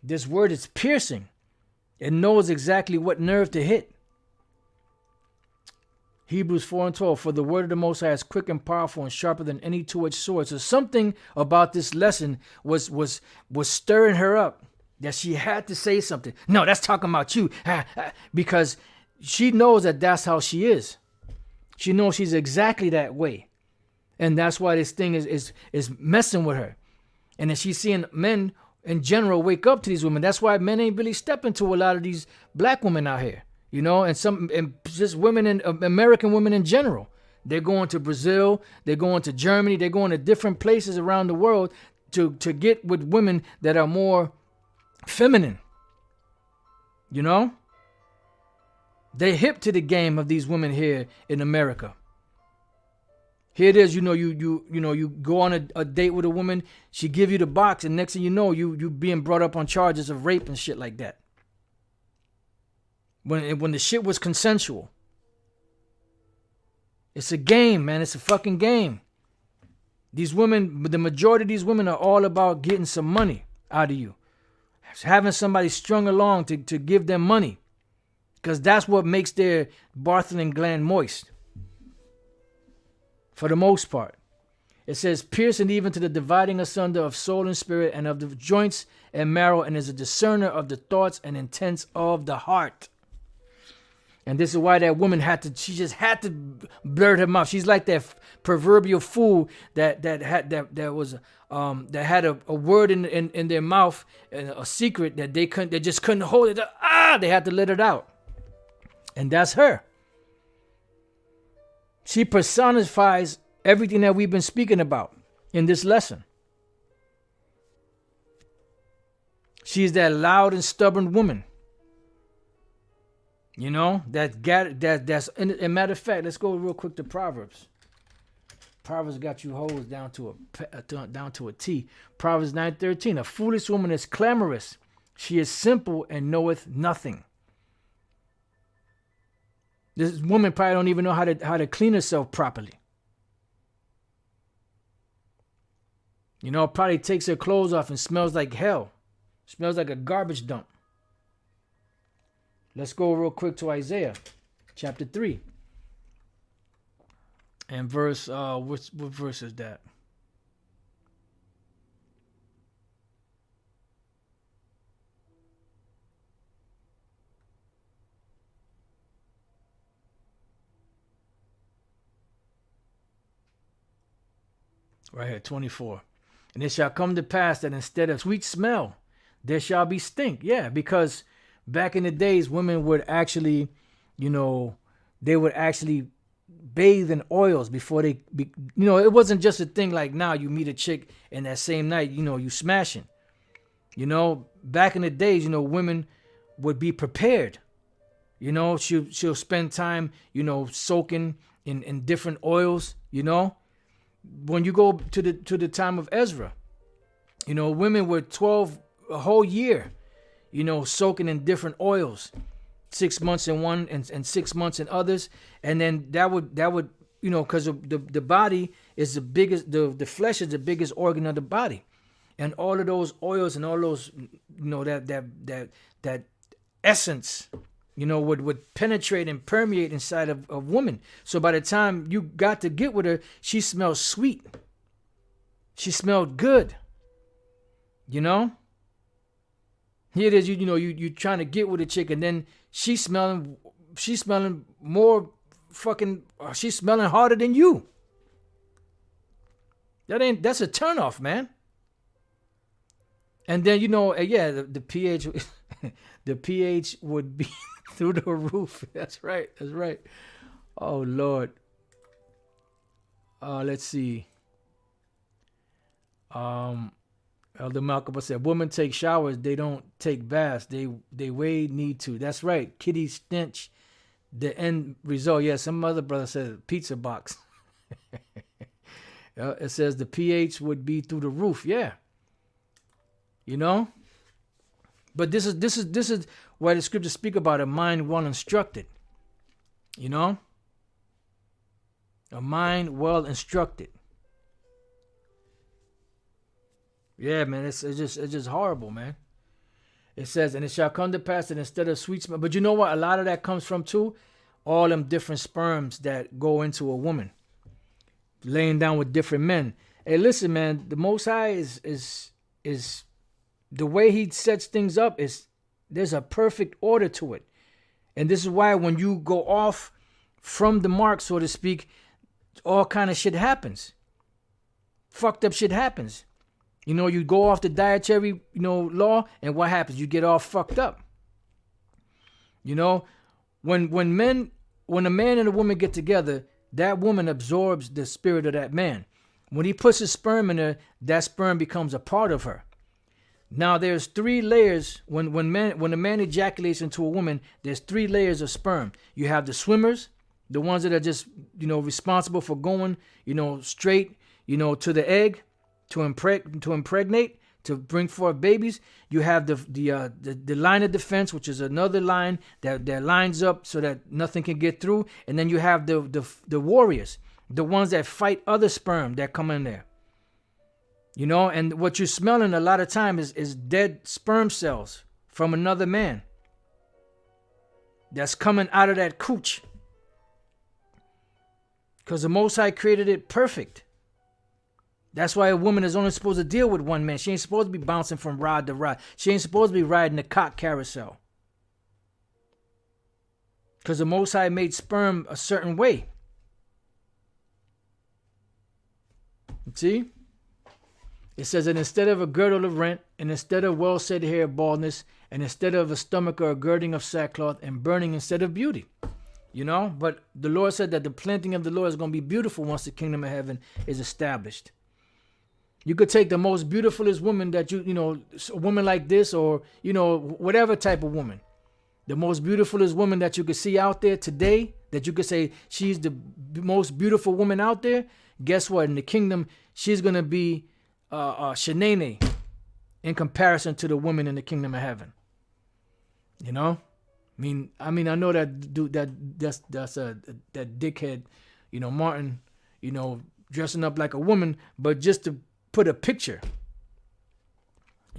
This word is piercing. It knows exactly what nerve to hit. Hebrews 4:12, for the word of the Most High is quick and powerful and sharper than any two-edged sword. So something about this lesson was stirring her up, that she had to say something. No, that's talking about you. Because she knows that that's how she is. She knows she's exactly that way. And that's why this thing is messing with her. And then she's seeing men in general wake up to these women. That's why men ain't really stepping to a lot of these black women out here. You know, and just women, in American women in general. They're going to Brazil, they're going to Germany, they're going to different places around the world to get with women that are more feminine. You know? They're hip to the game of these women here in America. Here it is, you go on a date with a woman, she give you the box, and next thing you know, you being brought up on charges of rape and shit like that. When the shit was consensual. It's a game, man. It's a fucking game. These women, the majority of these women are all about getting some money out of you. Having somebody strung along to give them money. Because that's what makes their Bartholin gland moist. For the most part. It says, piercing even to the dividing asunder of soul and spirit and of the joints and marrow, and is a discerner of the thoughts and intents of the heart. And this is why that woman she just had to blurt her mouth. She's like that proverbial fool that had a word in their mouth, a secret that they just couldn't hold it. They had to let it out. And that's her. She personifies everything that we've been speaking about in this lesson. She is that loud and stubborn woman. You know, that's a matter of fact, let's go real quick to Proverbs. Proverbs got you hoes down to a T. Proverbs 9:13. A foolish woman is clamorous. She is simple and knoweth nothing. This woman probably don't even know how to clean herself properly. You know, probably takes her clothes off and smells like hell. Smells like a garbage dump. Let's go real quick to Isaiah chapter 3. And verse, what verse is that? Right here, 24. And it shall come to pass that instead of sweet smell, there shall be stink. Yeah, because back in the days, women would actually, you know, they would actually bathe in oils before they, it wasn't just a thing like now you meet a chick and that same night, you smashing. You know, back in the days, women would be prepared. She'll spend time, soaking in different oils, When you go to the time of Ezra, women were 12 a whole year, soaking in different oils, 6 months in one and 6 months in others. And then that would, because the body is the biggest, the flesh is the biggest organ of the body. And all of those oils and all those, that essence, would penetrate and permeate inside of a woman. So by the time you got to get with her, she smelled sweet. She smelled good. Here it is, you trying to get with a chick, and then she's smelling more fucking, she's smelling harder than you. That's a turnoff, man. And then, the pH, the pH would be through the roof. That's right. Oh, Lord. Let's see. Elder Malcolm said, women take showers, they don't take baths. They way need to. That's right. Kitty stench, the end result. Yeah, some other brother said pizza box. It says the pH would be through the roof. Yeah. But this is why the scriptures speak about a mind well instructed. A mind well instructed. Yeah, man, it's just horrible, man. It says, and it shall come to pass that instead of sweet smell, but you know what? A lot of that comes from too, all them different sperms that go into a woman, laying down with different men. Hey, listen, man, the Most High is the way He sets things up is there's a perfect order to it, and this is why when you go off from the mark, so to speak, all kind of shit happens. Fucked up shit happens. You go off the dietary, law, and what happens? You get all fucked up. When a man and a woman get together, that woman absorbs the spirit of that man. When he puts his sperm in her, that sperm becomes a part of her. Now there's 3 layers. When a man ejaculates into a woman, there's 3 layers of sperm. You have the swimmers, the ones that are just, responsible for going, straight, to the egg. To impregnate, to bring forth babies. You have the line of defense, which is another line that lines up so that nothing can get through. And then you have the warriors, the ones that fight other sperm that come in there. And what you're smelling a lot of time is dead sperm cells from another man that's coming out of that cooch. Because the Most High created it perfect. That's why a woman is only supposed to deal with one man. She ain't supposed to be bouncing from rod to rod. She ain't supposed to be riding the cock carousel. Because the Most High made sperm a certain way. See? It says that instead of a girdle of rent, and instead of well-set hair baldness, and instead of a stomach or a girding of sackcloth, and burning instead of beauty. But the Lord said that the planting of the Lord is going to be beautiful once the kingdom of heaven is established. You could take the most beautifulest woman that a woman like this, or, whatever type of woman. The most beautifulest woman that you could see out there today, that you could say she's the most beautiful woman out there. Guess what? In the kingdom, she's going to be shenane in comparison to the woman in the kingdom of heaven. You know? I know that dude, that's that dickhead, Martin, dressing up like a woman, but just to put a picture,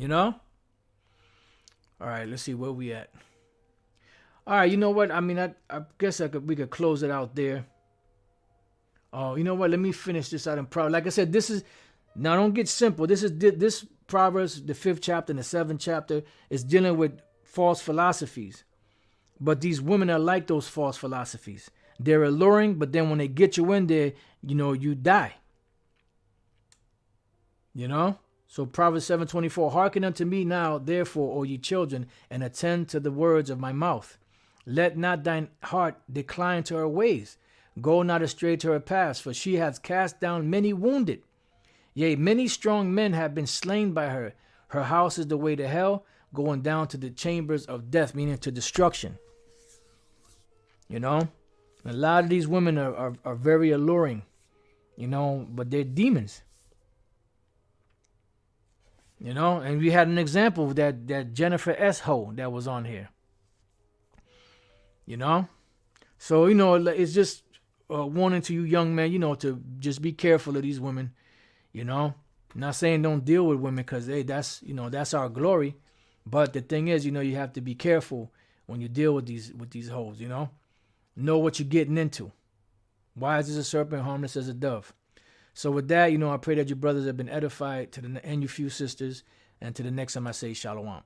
All right, let's see where we at. All right, you know what? I guess we could close it out there. Oh, you know what? Let me finish this out in Proverbs. Like I said, now don't get simple. This Proverbs, the 5th chapter and the 7th chapter, is dealing with false philosophies. But these women are like those false philosophies. They're alluring, but then when they get you in there, you die. So Proverbs 7:24, hearken unto me now, therefore, O ye children, and attend to the words of my mouth. Let not thine heart decline to her ways. Go not astray to her paths, for she hath cast down many wounded. Yea, many strong men have been slain by her. Her house is the way to hell, going down to the chambers of death, meaning to destruction. A lot of these women are very alluring, but they're demons. And we had an example of that Jennifer S. Ho that was on here. So, it's just a warning to you young men, to just be careful of these women, Not saying don't deal with women because, hey, that's our glory. But the thing is, you have to be careful when you deal with these hoes, Know what you're getting into. Wise as a serpent, harmless as a dove. So with that, I pray that you brothers have been edified, and you few sisters. And to the next time I say shalom.